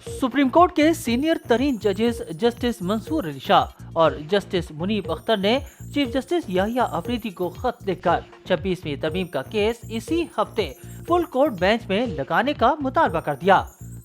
Supreme court के senior तरीन जजेस जस्टिस मंसूर अली शाह और जस्टिस मुनीब अख्तर ने चीफ जस्टिस याहिया अफरीदी को खत लिखकर 26वीं तरमीम का केस इसी हफ्ते फुल कोर्ट बेंच में लगाने का मुतालबा कर दिया।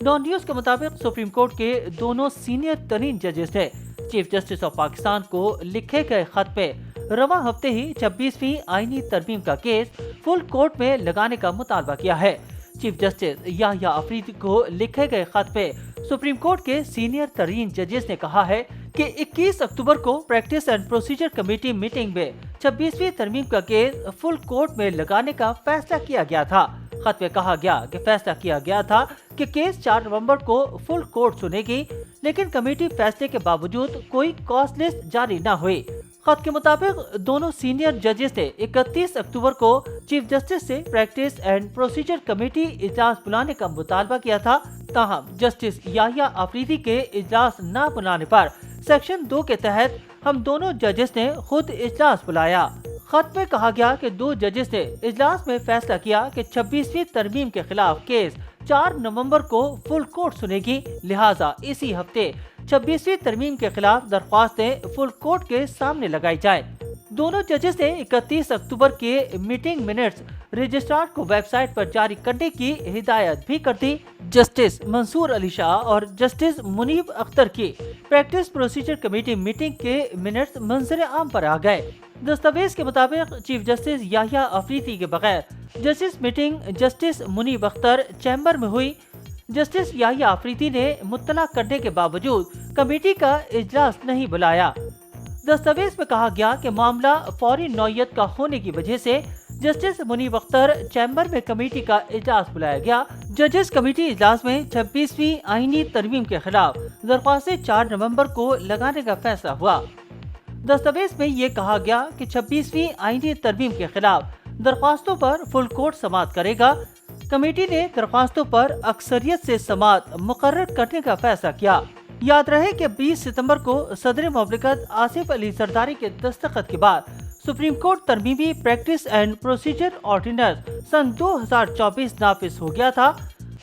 डॉन न्यूज के मुताबिक सुप्रीम कोर्ट के दोनों सीनियर तरीन जजेस ने चीफ जस्टिस ऑफ पाकिस्तान को लिखे गए खत पे रवां हफ्ते ही 26वीं आईनी तरमीम का केस फुल कोर्ट में लगाने का मुतालबा किया है। चीफ जस्टिस याहिया अफरीदी को लिखे गए खत पे सुप्रीम कोर्ट के सीनियर तरीन जजेस ने कहा है कि 21 अक्टूबर को practice and procedure committee meeting में 26वीं तरमीम का केस फुल कोर्ट में लगाने का फैसला किया गया था। खत में कहा गया कि फैसला किया गया था कि केस 4 नवंबर को फुल कोर्ट सुनेगी, लेकिन कमेटी फैसले के बावजूद कोई कॉज लिस्ट जारी न हुई। खत के मुताबिक दोनों सीनियर जजेस ने 31 अक्टूबर को चीफ जस्टिस से प्रैक्टिस एंड प्रोसीजर कमेटी इजलास बुलाने का मुतालबा किया था। ताहम जस्टिस याहिया अफरीदी के इजलास न बुलाने पर सेक्शन 2 के तहत हम दोनों जजेस ने खुद इजलास बुलाया। खत में कहा गया कि दो जजेस ने इजलास में फैसला किया कि 26वीं तरमीम के खिलाफ केस 4 नवंबर को फुल कोर्ट सुनेगी, लिहाजा इसी हफ्ते 26वीं तरमीम के खिलाफ दरख्वास्तें फुल कोर्ट के सामने लगाई जाए। दोनों जजेस ने 31 अक्टूबर के मीटिंग मिनट्स रजिस्ट्रार को वेबसाइट पर जारी करने की हिदायत भी कर दी। जस्टिस मंसूर अली शाह और जस्टिस मुनीब अख्तर की प्रैक्टिस प्रोसीजर कमेटी मीटिंग के मिनट्स मंजर आम पर आ गए। दस्तावेज के मुताबिक चीफ जस्टिस याहिया अफरीदी के बगैर justice meeting justice Munib Akhtar chamber में हुई। जस्टिस याहिया अफरीदी ने मुत्तला करने के बावजूद कमेटी का इजलास नहीं बुलाया। दस्तावेज में कहा गया कि मामला फौरी नौयत का होने की वजह से जस्टिस मुनीब अख्तर चैम्बर में कमेटी का इजलास बुलाया गया। जजेस कमेटी इजलास में 26वीं आईनी तरमीम के खिलाफ दरख्वास्तें 4 नवंबर को लगाने का फैसला हुआ। दस्तावेज में ये कहा गया कि 26वीं आईनी तरमीम के खिलाफ दरख्वास्तों पर फुल कोर्ट समाअत करेगा। कमेटी ने दरख्वास्तों पर अक्सरियत से समाअत मुकर्रर करने का फैसला किया। याद रहे कि 20 सितंबर को सदर मुमलिकत आसिफ अली जरदारी के दस्तखत के बाद सुप्रीम कोर्ट तरमीमी प्रैक्टिस एंड प्रोसीजर ऑर्डिनेंस सन 2024 नाफिज हो गया था।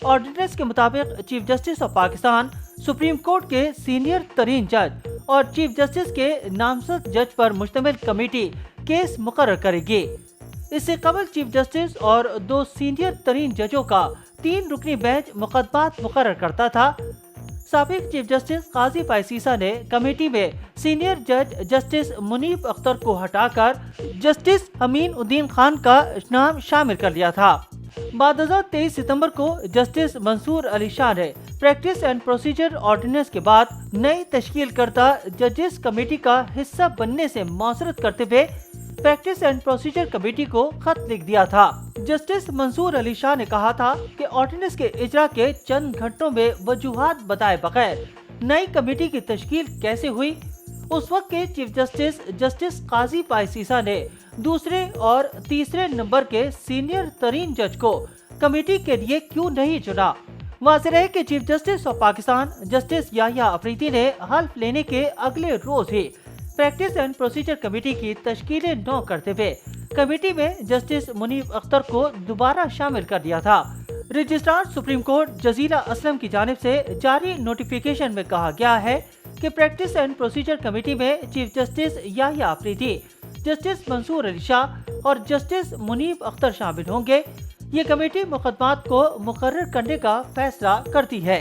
ऑर्डिनेंस के मुताबिक chief justice of Pakistan supreme court के सीनियर तरीन जज और चीफ जस्टिस के नामजद जज पर मुश्तमिल कमेटी केस मुकर्रर करेगी। इससे कबल चीफ जस्टिस और 2 सीनियर तरीन जजों का 3 रुकनी बेंच मुकदमात मुकर्रर करता था। साबिक चीफ जस्टिस काजी पायसीसा ने कमेटी में सीनियर जज जस्टिस मुनीब अख्तर को हटाकर जस्टिस अमीन उद्दीन खान का नाम शामिल कर लिया था। बाद 23 सितंबर को जस्टिस मंसूर अली शाह ने प्रैक्टिस एंड प्रोसीजर ऑर्डिनेंस के बाद नई तश्कील करता जजेस कमेटी का हिस्सा बनने से मौसरत करते हुए प्रैक्टिस एंड प्रोसीजर कमेटी को खत लिख दिया था। जस्टिस मंसूर अली शाह ने कहा था कि ऑर्डिनेंस के इजरा के चंद घंटों में वजूहात बताए बगैर नई कमेटी की तश्कील कैसे हुई। उस वक्त के चीफ जस्टिस जस्टिस काजी पायसीसा ने दूसरे और तीसरे नंबर के सीनियर तरीन जज को कमेटी के लिए क्यों नहीं चुना। वाज़ेह है कि chief justice of Pakistan justice Yahya Afridi ने हल्फ लेने के अगले रोज ही प्रैक्टिस एंड प्रोसीजर कमेटी की तश्कील न करते हुए कमेटी में जस्टिस मुनीब अख्तर को दोबारा शामिल कर दिया था। Registrar supreme court Jazila Aslam की जानिब से जारी नोटिफिकेशन में कहा गया है कि प्रैक्टिस एंड प्रोसीजर कमेटी में chief justice Yahya Afridi, justice Mansoor Ali Shah और जस्टिस मुनीब अख्तर शामिल होंगे। ये कमेटी मुकदमात को मुकर्रर करने का फैसला करती है।